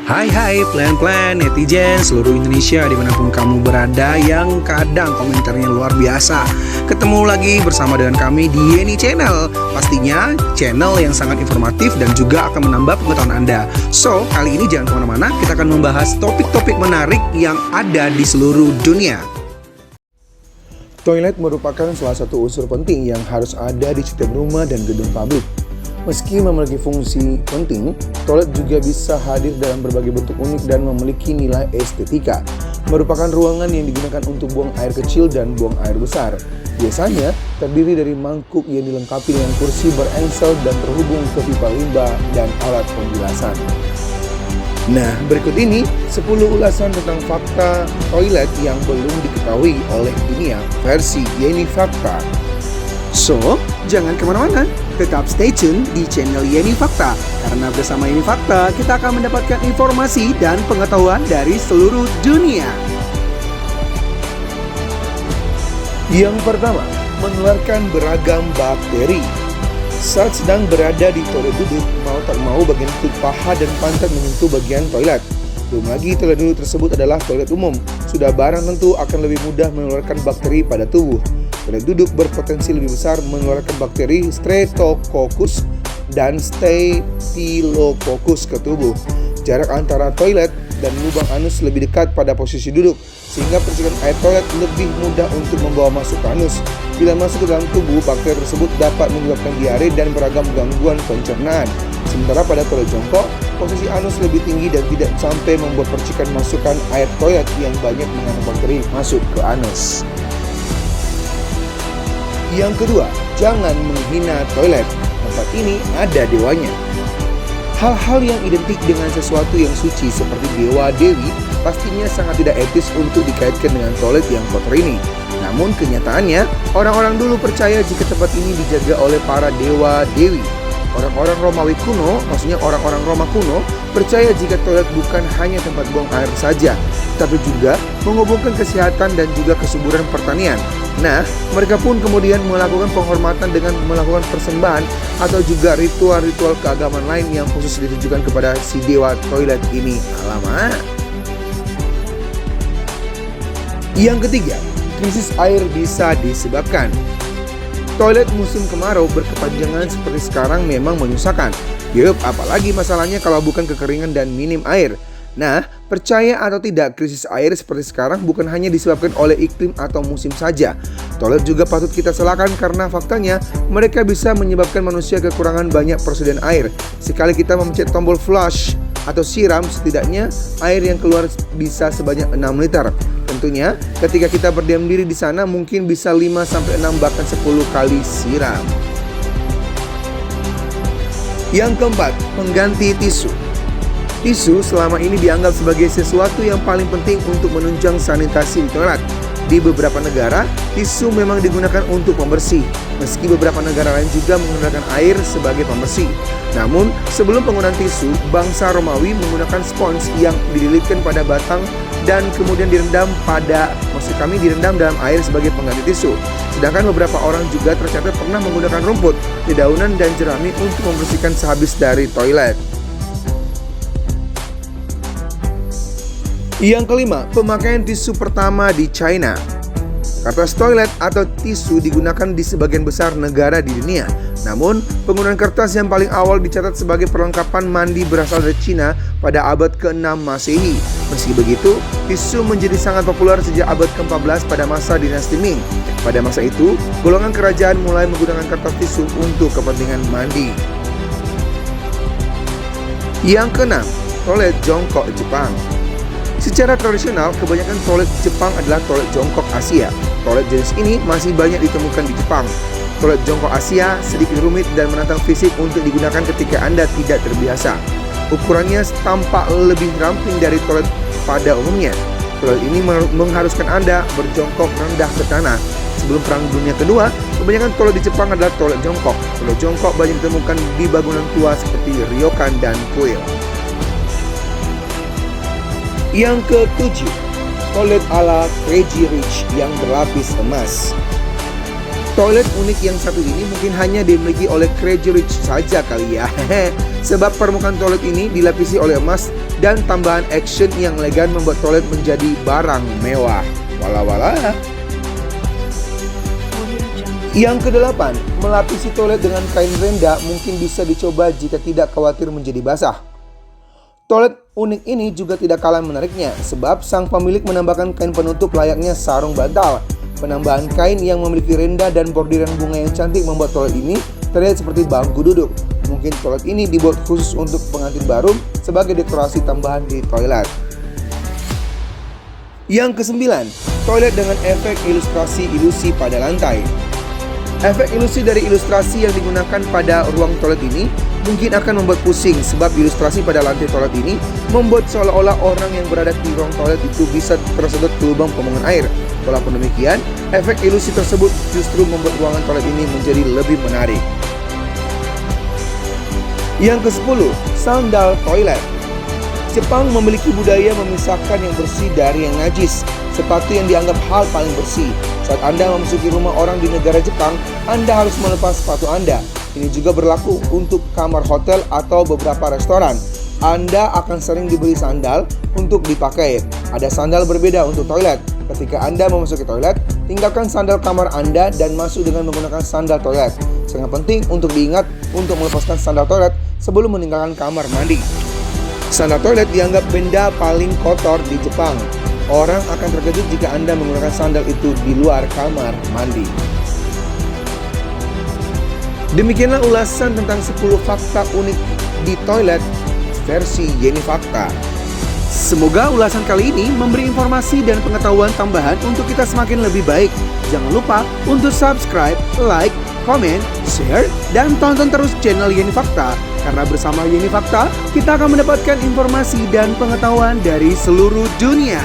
Hai plan-plan netizen seluruh Indonesia dimanapun kamu berada yang kadang komentarnya luar biasa. Ketemu lagi bersama dengan kami di Yeni Channel. Pastinya channel yang sangat informatif dan juga akan menambah pengetahuan Anda. So, kali ini jangan kemana-mana, kita akan membahas topik-topik menarik yang ada di seluruh dunia. Toilet merupakan salah satu unsur penting yang harus ada di setiap rumah dan gedung publik. Meski memiliki fungsi penting, toilet juga bisa hadir dalam berbagai bentuk unik dan memiliki nilai estetika. Merupakan ruangan yang digunakan untuk buang air kecil dan buang air besar. Biasanya terdiri dari mangkuk yang dilengkapi dengan kursi berengsel dan terhubung ke pipa limbah dan alat pembilasan. Nah, berikut ini 10 ulasan tentang fakta toilet yang belum diketahui oleh dunia versi Yeni Fakta. So, jangan kemana-mana, tetap stay tune di channel Yeni Fakta. Karena bersama Yeni Fakta, kita akan mendapatkan informasi dan pengetahuan dari seluruh dunia. Yang pertama, menularkan beragam bakteri. Saat sedang berada di toilet duduk, mau tak mau bagian kutub paha dan pantat menyentuh bagian toilet. Belum lagi toilet duduk tersebut adalah toilet umum. Sudah barang tentu akan lebih mudah menularkan bakteri pada tubuh. Toilet duduk berpotensi lebih besar menularkan bakteri Streptococcus dan Staphylococcus ke tubuh. Jarak antara toilet dan lubang anus lebih dekat pada posisi duduk, sehingga percikan air toilet lebih mudah untuk membawa masuk ke anus. Bila masuk ke dalam tubuh, bakteri tersebut dapat menyebabkan diare dan beragam gangguan pencernaan. Sementara pada toilet jongkok, posisi anus lebih tinggi dan tidak sampai membuat percikan masukan air toilet yang banyak mengandung bakteri masuk ke anus. Yang kedua, jangan menghina toilet. Tempat ini ada dewanya. Hal-hal yang identik dengan sesuatu yang suci seperti dewa dewi pastinya sangat tidak etis untuk dikaitkan dengan toilet yang kotor ini. Namun kenyataannya, orang-orang dulu percaya jika tempat ini dijaga oleh para dewa dewi. Orang-orang Romawi kuno, maksudnya orang-orang Roma kuno, percaya jika toilet bukan hanya tempat buang air saja, tapi juga menghubungkan kesehatan dan juga kesuburan pertanian. Nah, mereka pun kemudian melakukan penghormatan dengan melakukan persembahan atau juga ritual-ritual keagamaan lain yang khusus ditujukan kepada si dewa toilet ini. Alamak. Yang ketiga, krisis air bisa disebabkan. Toilet musim kemarau berkepanjangan seperti sekarang memang menyusahkan. Yup, apalagi masalahnya kalau bukan kekeringan dan minim air. Nah, percaya atau tidak, krisis air seperti sekarang bukan hanya disebabkan oleh iklim atau musim saja. Toilet juga patut kita salahkan karena faktanya mereka bisa menyebabkan manusia kekurangan banyak persediaan air. Sekali kita memencet tombol flush atau siram, setidaknya air yang keluar bisa sebanyak 6 liter. Tentunya ketika kita berdiam diri di sana mungkin bisa 5-6 bahkan 10 kali siram. Yang keempat, mengganti tisu. Tisu selama ini dianggap sebagai sesuatu yang paling penting untuk menunjang sanitasi di toilet. Di beberapa negara, tisu memang digunakan untuk pembersih, meski beberapa negara lain juga menggunakan air sebagai pembersih. Namun, sebelum penggunaan tisu, bangsa Romawi menggunakan spons yang dililitkan pada batang dan kemudian direndam dalam air sebagai pengganti tisu. Sedangkan beberapa orang juga tercatat pernah menggunakan rumput, dedaunan dan jerami untuk membersihkan sehabis dari toilet. Yang kelima, pemakaian tisu pertama di China. Kertas toilet atau tisu digunakan di sebagian besar negara di dunia. Namun, penggunaan kertas yang paling awal dicatat sebagai perlengkapan mandi berasal dari Cina pada abad ke-6 Masehi. Meski begitu, tisu menjadi sangat populer sejak abad ke-14 pada masa dinasti Ming. Pada masa itu, golongan kerajaan mulai menggunakan kertas tisu untuk kepentingan mandi. Yang keenam, toilet jongkok Jepang. Secara tradisional, kebanyakan toilet Jepang adalah toilet jongkok Asia. Toilet jenis ini masih banyak ditemukan di Jepang. Toilet jongkok Asia sedikit rumit dan menantang fisik untuk digunakan ketika Anda tidak terbiasa. Ukurannya tampak lebih ramping dari toilet pada umumnya. Toilet ini mengharuskan Anda berjongkok rendah ke tanah. Sebelum Perang Dunia Kedua, kebanyakan toilet di Jepang adalah toilet jongkok. Toilet jongkok banyak ditemukan di bangunan tua seperti ryokan dan kuil. Yang ketujuh, toilet ala Crazy Rich yang berlapis emas. Toilet unik yang satu ini mungkin hanya dimiliki oleh Crazy Rich saja kali ya. Sebab permukaan toilet ini dilapisi oleh emas dan tambahan action yang elegan membuat toilet menjadi barang mewah. Wala-wala. Yang kedelapan, melapisi toilet dengan kain renda mungkin bisa dicoba jika tidak khawatir menjadi basah. Toilet unik ini juga tidak kalah menariknya, sebab sang pemilik menambahkan kain penutup layaknya sarung bantal. Penambahan kain yang memiliki renda dan bordiran bunga yang cantik membuat toilet ini terlihat seperti bangku duduk. Mungkin toilet ini dibuat khusus untuk pengantin baru sebagai dekorasi tambahan di toilet. Yang kesembilan, toilet dengan efek ilustrasi ilusi pada lantai. Efek ilusi dari ilustrasi yang digunakan pada ruang toilet ini mungkin akan membuat pusing, sebab ilustrasi pada lantai toilet ini membuat seolah-olah orang yang berada di ruang toilet itu bisa tersedot ke lubang pembuangan air. Walaupun demikian, efek ilusi tersebut justru membuat ruangan toilet ini menjadi lebih menarik. Yang ke-10, sandal toilet. Jepang memiliki budaya memisahkan yang bersih dari yang najis. Sepatu yang dianggap hal paling bersih. Saat Anda memasuki rumah orang di negara Jepang, Anda harus melepas sepatu Anda. Ini juga berlaku untuk kamar hotel atau beberapa restoran. Anda akan sering diberi sandal untuk dipakai. Ada sandal berbeda untuk toilet. Ketika Anda memasuki toilet, tinggalkan sandal kamar Anda dan masuk dengan menggunakan sandal toilet. Sangat penting untuk diingat untuk melepaskan sandal toilet sebelum meninggalkan kamar mandi. Sandal toilet dianggap benda paling kotor di Jepang. Orang akan terkejut jika Anda menggunakan sandal itu di luar kamar mandi. Demikianlah ulasan tentang 10 fakta unik di toilet versi Yeni Fakta. Semoga ulasan kali ini memberi informasi dan pengetahuan tambahan untuk kita semakin lebih baik. Jangan lupa untuk subscribe, like, komen, share, dan tonton terus channel Yeni Fakta. Karena bersama Yeni Fakta, kita akan mendapatkan informasi dan pengetahuan dari seluruh dunia.